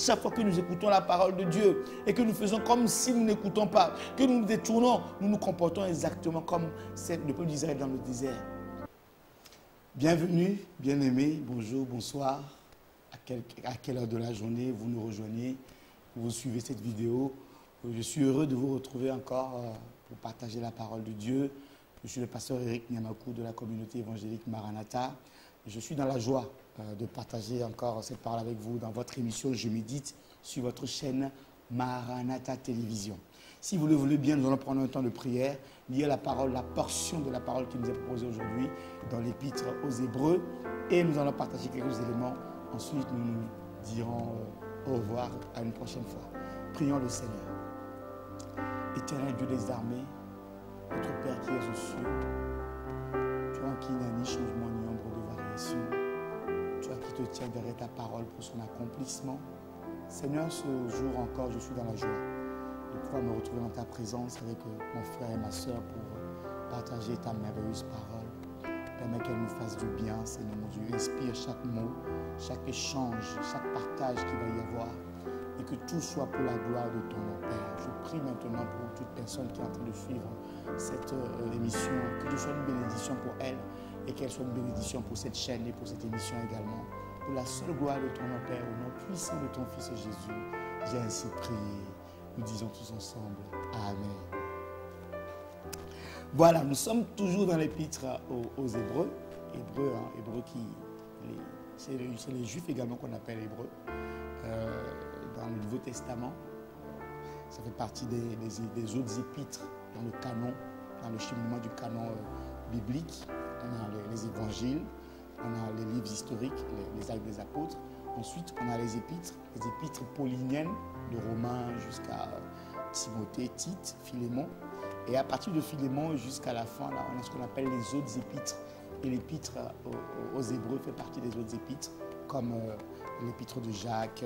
chaque fois que nous écoutons la parole de Dieu et que nous faisons comme si nous n'écoutons pas, que nous nous détournons, nous nous comportons exactement comme le peuple d'Israël dans le désert. Bienvenue, bien-aimés, bonjour, bonsoir. À quelle heure de la journée vous nous rejoignez, vous suivez cette vidéo. Je suis heureux de vous retrouver encore pour partager la parole de Dieu. Je suis le pasteur Eric Nyamakou de la communauté évangélique Maranatha. Je suis dans la joie de partager encore cette parole avec vous dans votre émission Je médite sur votre chaîne Maranatha Télévision. Si vous le voulez bien, nous allons prendre un temps de prière, lire la parole, la portion de la parole qui nous est proposée aujourd'hui dans l'épître aux Hébreux et nous allons partager quelques éléments. Ensuite, nous nous dirons au revoir à une prochaine fois. Prions le Seigneur. Éternel Dieu des armées, notre Père qui es aux cieux, toi qui n'as ni changement ni ombre de variation, toi qui te tiens derrière ta parole pour son accomplissement. Seigneur, ce jour encore, je suis dans la joie de pouvoir me retrouver dans ta présence avec mon frère et ma soeur pour partager ta merveilleuse parole. Permets qu'elle nous fasse du bien, Seigneur mon Dieu. Inspire chaque mot, chaque échange, chaque partage qu'il va y avoir. Et que tout soit pour la gloire de ton nom, Père. Je prie maintenant pour toute personne qui est en train de suivre cette émission, que tu sois une bénédiction pour elle et qu'elle soit une bénédiction pour cette chaîne et pour cette émission également. Pour la seule gloire de ton nom, Père, au nom puissant de ton Fils Jésus, j'ai ainsi prié. Nous disons tous ensemble, Amen. Voilà, nous sommes toujours dans l'épître aux Hébreux. Hébreux qui, c'est les Juifs également qu'on appelle Hébreux. Dans le Nouveau Testament, ça fait partie des autres épîtres dans le canon, dans le cheminement du canon biblique. On a les évangiles, on a les livres historiques, les actes des apôtres. Ensuite, on a les épîtres pauliniennes, de Romains jusqu'à Timothée, Tite, Philémon. Et à partir de Philémon jusqu'à la fin, là, on a ce qu'on appelle les autres épîtres. Et l'épître aux Hébreux fait partie des autres épîtres, comme l'épître de Jacques,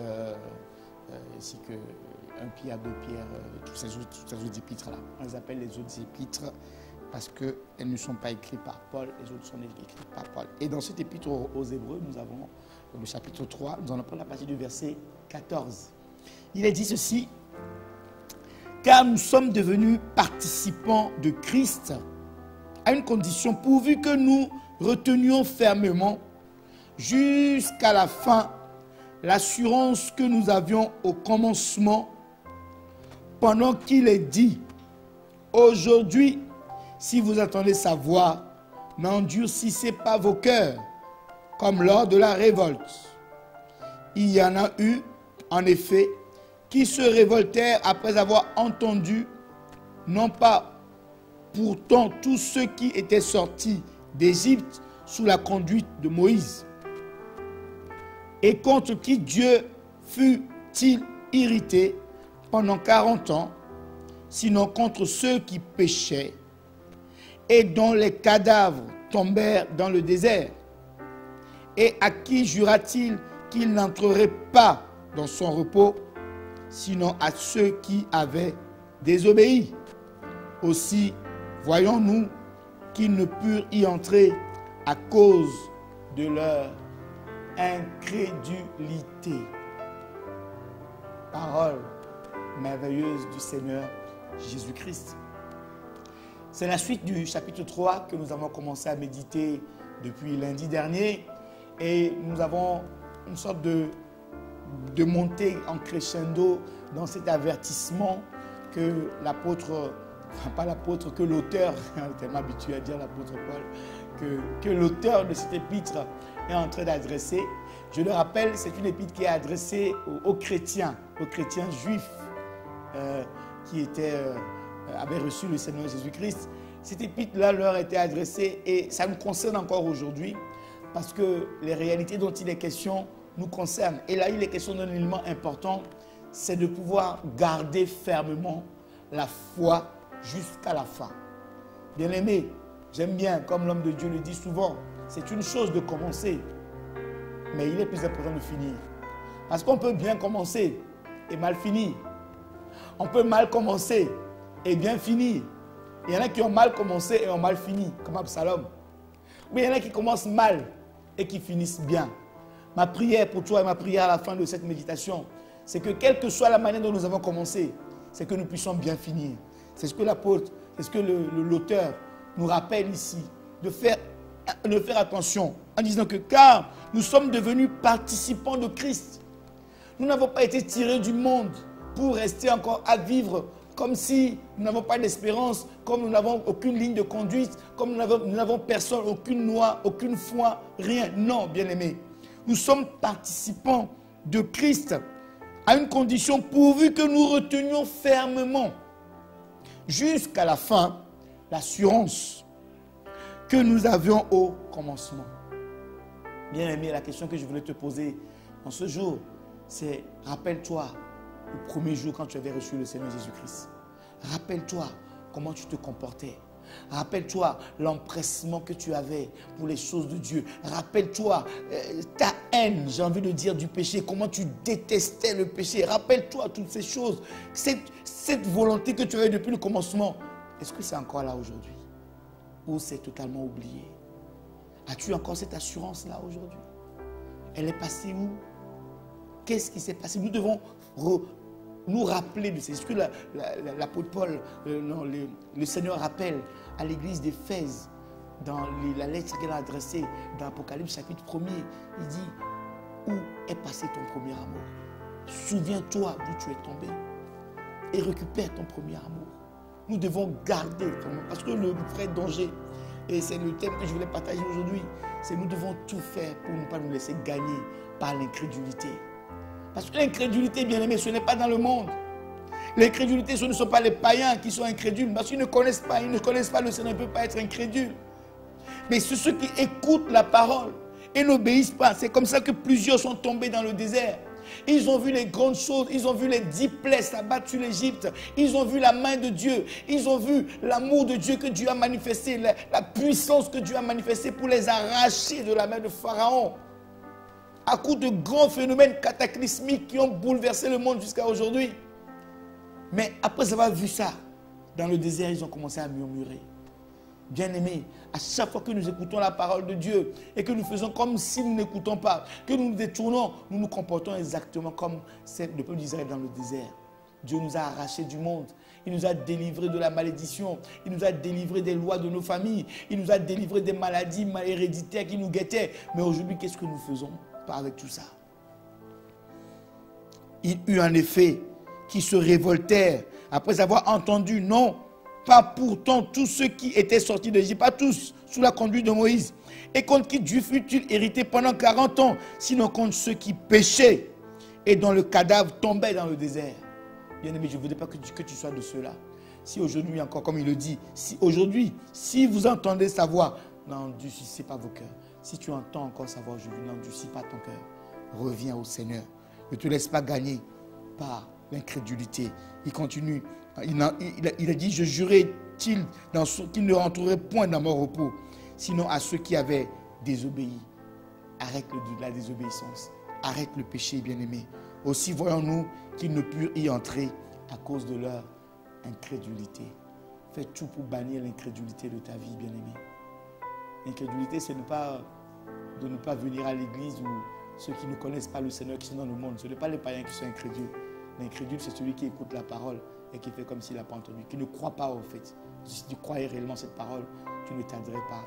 ainsi que 1 Pierre, 2 Pierre, toutes ces autres épîtres-là. On les appelle les autres épîtres parce qu'elles ne sont pas écrites par Paul, les autres sont écrites par Paul. Et dans cet épître aux Hébreux, nous avons le chapitre 3, nous allons prendre la partie du verset 14. Il est dit ceci, « Car nous sommes devenus participants de Christ à une condition pourvu que nous retenions fermement jusqu'à la fin l'assurance que nous avions au commencement, pendant qu'il est dit, aujourd'hui, si vous entendez sa voix, n'endurcissez pas vos cœurs, comme lors de la révolte. Il y en a eu, en effet, qui se révoltèrent après avoir entendu, non pas pourtant tous ceux qui étaient sortis d'Égypte sous la conduite de Moïse, et contre qui Dieu fut-il irrité pendant 40 ans, sinon contre ceux qui péchaient et dont les cadavres tombèrent dans le désert. Et à qui jura-t-il qu'il n'entrerait pas dans son repos, sinon à ceux qui avaient désobéi? Aussi, voyons-nous qu'ils ne purent y entrer à cause de leur incrédulité. Parole merveilleuse du Seigneur Jésus-Christ. C'est la suite du chapitre 3 que nous avons commencé à méditer depuis lundi dernier et nous avons une sorte de montée en crescendo dans cet avertissement que l'apôtre, enfin pas l'apôtre, que l'auteur, on est tellement habitué à dire l'apôtre Paul, que l'auteur de cette épître est en train d'adresser. Je le rappelle, c'est une épître qui est adressée aux chrétiens juifs qui avaient reçu le Seigneur Jésus-Christ. Cette épître-là leur était adressée et ça nous concerne encore aujourd'hui parce que les réalités dont il est question nous concernent. Et là, il est question d'un élément important, c'est de pouvoir garder fermement la foi jusqu'à la fin. Bien-aimé, j'aime bien, comme l'homme de Dieu le dit souvent, c'est une chose de commencer, mais il est plus important de finir. Parce qu'on peut bien commencer et mal finir. On peut mal commencer et bien finir. Il y en a qui ont mal commencé et ont mal fini, comme Absalom. Mais il y en a qui commencent mal et qui finissent bien. Ma prière pour toi et ma prière à la fin de cette méditation, c'est que quelle que soit la manière dont nous avons commencé, c'est que nous puissions bien finir. C'est ce que l'apôtre, c'est ce que l'auteur nous rappelle ici, de faire attention en disant que car nous sommes devenus participants de Christ, nous n'avons pas été tirés du monde pour rester encore à vivre comme si nous n'avons pas d'espérance, comme nous n'avons aucune ligne de conduite, comme nous n'avons personne, aucune loi, aucune foi, rien. Non, bien-aimés. Nous sommes participants de Christ à une condition pourvu que nous retenions fermement jusqu'à la fin l'assurance que nous avions au commencement. Bien-aimé, la question que je voulais te poser en ce jour, c'est rappelle-toi le premier jour quand tu avais reçu le Seigneur Jésus-Christ. Rappelle-toi comment tu te comportais. Rappelle-toi l'empressement que tu avais pour les choses de Dieu. Rappelle-toi ta haine, j'ai envie de dire, du péché. Comment tu détestais le péché. Rappelle-toi toutes ces choses. Cette volonté que tu avais depuis le commencement. Est-ce que c'est encore là aujourd'hui? Ou c'est totalement oublié? As-tu encore cette assurance-là aujourd'hui? Elle est passée où? Qu'est-ce qui s'est passé? Nous devons nous rappeler de ça. C'est ce que l'apôtre Paul, le Seigneur rappelle à l'église d'Éphèse dans la lettre qu'il a adressée dans l'Apocalypse chapitre 1er. Il dit, où est passé ton premier amour? Souviens-toi d'où tu es tombé et récupère ton premier amour. Nous devons garder, parce que le vrai danger, et c'est le thème que je voulais partager aujourd'hui, c'est que nous devons tout faire pour ne pas nous laisser gagner par l'incrédulité. Parce que l'incrédulité, bien aimé, ce n'est pas dans le monde. L'incrédulité, ce ne sont pas les païens qui sont incrédules, parce qu'ils ne connaissent pas le Seigneur, ne peut pas être incrédule. Mais c'est ceux qui écoutent la parole et n'obéissent pas. C'est comme ça que plusieurs sont tombés dans le désert. Ils ont vu les grandes choses, ils ont vu les 10 plaies s'abattre sur l'Égypte, ils ont vu la main de Dieu, ils ont vu l'amour de Dieu que Dieu a manifesté, la puissance que Dieu a manifestée pour les arracher de la main de Pharaon. À coup de grands phénomènes cataclysmiques qui ont bouleversé le monde jusqu'à aujourd'hui. Mais après avoir vu ça, dans le désert, ils ont commencé à murmurer. Bien-aimés, à chaque fois que nous écoutons la parole de Dieu et que nous faisons comme si nous n'écoutons pas, que nous nous détournons, nous nous comportons exactement comme le peuple d'Israël dans le désert. Dieu nous a arrachés du monde. Il nous a délivrés de la malédiction. Il nous a délivrés des lois de nos familles. Il nous a délivrés des maladies héréditaires qui nous guettaient. Mais aujourd'hui, qu'est-ce que nous faisons avec tout ça? Il eut en effet qui se révoltèrent après avoir entendu, non, pas pourtant tous ceux qui étaient sortis d'Égypte, pas tous, sous la conduite de Moïse, et contre qui Dieu fut-il hérité pendant 40 ans, sinon contre ceux qui péchaient et dont le cadavre tombait dans le désert. Bien-aimé, je ne voudrais pas que tu sois de ceux-là. Si aujourd'hui encore, comme il le dit, si aujourd'hui, si vous entendez sa voix, n'endurcissez pas vos cœurs. Si tu entends encore sa voix aujourd'hui, n'endurcis pas ton cœur. Reviens au Seigneur. Ne te laisse pas gagner par l'incrédulité. Il continue. Il a dit, je jurais qu'il ne rentrerait point dans mon repos, sinon à ceux qui avaient désobéi. Arrête la désobéissance. Arrête le péché, bien-aimé. Aussi voyons-nous qu'ils ne purent y entrer à cause de leur incrédulité. Fais tout pour bannir l'incrédulité de ta vie, bien-aimé. L'incrédulité, c'est de ne pas venir à l'église ou ceux qui ne connaissent pas le Seigneur qui sont dans le monde. Ce n'est pas les païens qui sont incrédules. L'incrédule, c'est celui qui écoute la parole et qui fait comme s'il n'a pas entendu, qui ne croit pas au fait. Si tu croyais réellement cette parole, tu ne tarderais pas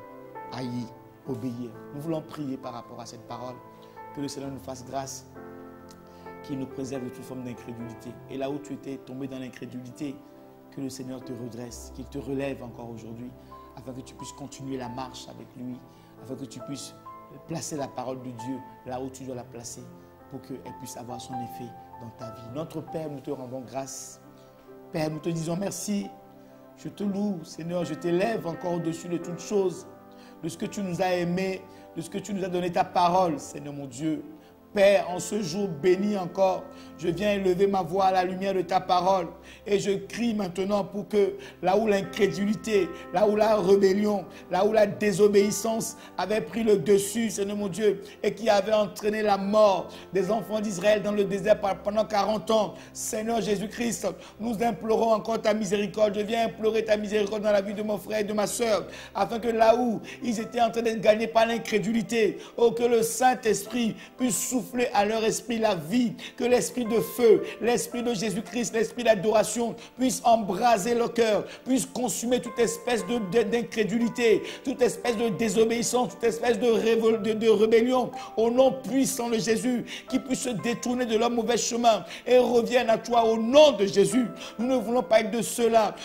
à y obéir. Nous voulons prier par rapport à cette parole, que le Seigneur nous fasse grâce, qu'il nous préserve de toute forme d'incrédulité. Et là où tu étais tombé dans l'incrédulité, que le Seigneur te redresse, qu'il te relève encore aujourd'hui, afin que tu puisses continuer la marche avec lui, afin que tu puisses placer la parole de Dieu là où tu dois la placer, pour qu'elle puisse avoir son effet dans ta vie. Notre Père, nous te rendons grâce. Père, nous te disons merci. Je te loue, Seigneur, je t'élève encore au-dessus de toutes choses, de ce que tu nous as aimé, de ce que tu nous as donné ta parole, Seigneur mon Dieu. Père, en ce jour béni encore, je viens élever ma voix à la lumière de ta parole et je crie maintenant pour que là où l'incrédulité, là où la rébellion, là où la désobéissance avait pris le dessus, Seigneur mon Dieu, et qui avait entraîné la mort des enfants d'Israël dans le désert pendant 40 ans, Seigneur Jésus-Christ, nous implorons encore ta miséricorde. Je viens implorer ta miséricorde dans la vie de mon frère et de ma soeur, afin que là où ils étaient en train d'être gagnés par l'incrédulité, oh, que le Saint-Esprit puisse souffler souffler à leur esprit la vie, que l'esprit de feu, l'esprit de Jésus-Christ, l'esprit d'adoration puisse embraser leur cœur, puisse consumer toute espèce d'incrédulité, toute espèce de désobéissance, toute espèce de rébellion, au nom puissant de Jésus, qui puisse se détourner de leur mauvais chemin et reviennent à toi au nom de Jésus. Nous ne voulons pas être de ceux-là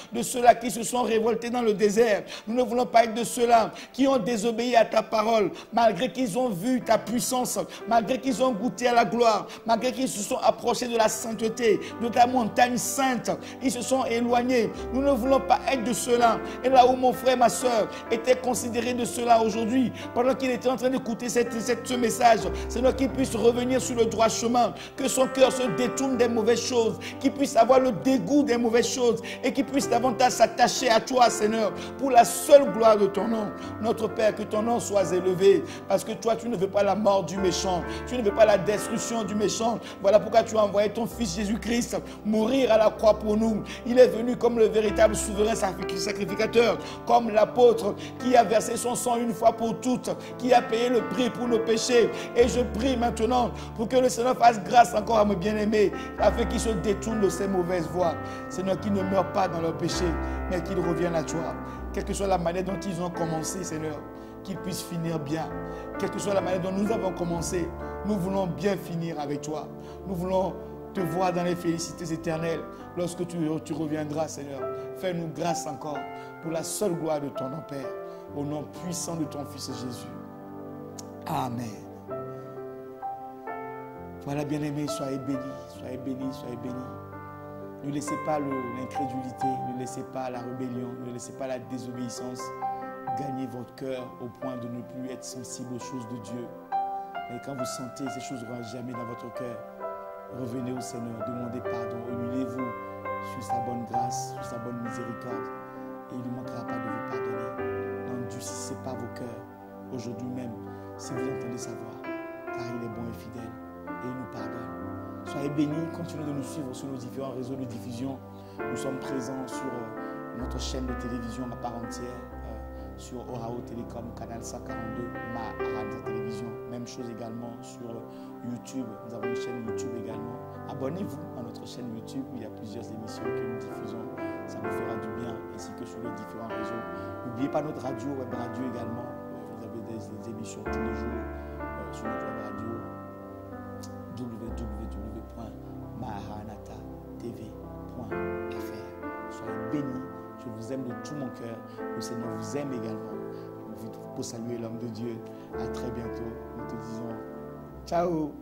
qui se sont révoltés dans le désert. Nous ne voulons pas être de ceux-là qui ont désobéi à ta parole, malgré qu'ils ont vu ta puissance, malgré qu'ils ont goûté à la gloire, malgré qu'ils se sont approchés de la sainteté, de ta montagne sainte. Ils se sont éloignés. Nous ne voulons pas être de ceux-là. Et là où mon frère, ma soeur était considéré de ceux-là aujourd'hui, pendant qu'il était en train d'écouter ce message, Seigneur, qu'il puisse revenir sur le droit chemin, que son cœur se détourne des mauvaises choses, qu'il puisse avoir le dégoût des mauvaises choses et qu'il puisse davantage s'attacher à toi, Seigneur, pour la seule gloire de ton nom. Notre Père, que ton nom soit élevé, parce que toi, tu ne veux pas la mort du méchant, tu ne veux pas la destruction du méchant. Voilà pourquoi tu as envoyé ton Fils Jésus-Christ mourir à la croix pour nous. Il est venu comme le véritable souverain sacrificateur, comme l'apôtre qui a versé son sang une fois pour toutes, qui a payé le prix pour nos péchés. Et je prie maintenant pour que le Seigneur fasse grâce encore à mes bien-aimés, afin qu'ils se détournent de ces mauvaises voies. Seigneur, qu'ils ne meurent pas dans leur péché, mais qu'ils reviennent à toi. Quelle que soit la manière dont ils ont commencé, Seigneur, qu'ils puissent finir bien. Quelle que soit la manière dont nous avons commencé, nous voulons bien finir avec toi. Nous voulons te voir dans les félicités éternelles lorsque tu reviendras, Seigneur. Fais-nous grâce encore pour la seule gloire de ton nom, Père, au nom puissant de ton Fils Jésus. Amen. Voilà, bien-aimés, soyez bénis, soyez bénis, soyez bénis. Ne laissez pas l'incrédulité, ne laissez pas la rébellion, ne laissez pas la désobéissance gagner votre cœur au point de ne plus être sensible aux choses de Dieu. Et quand vous sentez ces choses jamais dans votre cœur, revenez au Seigneur, demandez pardon, humiliez-vous sur sa bonne grâce, sur sa bonne miséricorde, et il ne manquera pas de vous pardonner. N'endurcissez pas vos cœurs aujourd'hui même, si vous entendez sa voix, car il est bon et fidèle, et il nous pardonne. Soyez bénis, continuez de nous suivre sur nos différents réseaux de diffusion. Nous sommes présents sur notre chaîne de télévision à part entière, sur Orao Télécom, canal 142, Maharani Télévision. Même chose également sur YouTube. Nous avons une chaîne YouTube également. Abonnez-vous à notre chaîne YouTube où il y a plusieurs émissions que nous diffusons. Ça vous fera du bien, ainsi que sur les différents réseaux. N'oubliez pas notre radio, web radio également. Vous avez des émissions tous les jours sur notre web radio www.maranathatv.fr. Soyez bénis. Je vous aime de tout mon cœur. Le Seigneur vous aime également. Pour saluer l'homme de Dieu. À très bientôt. Nous te disons ciao.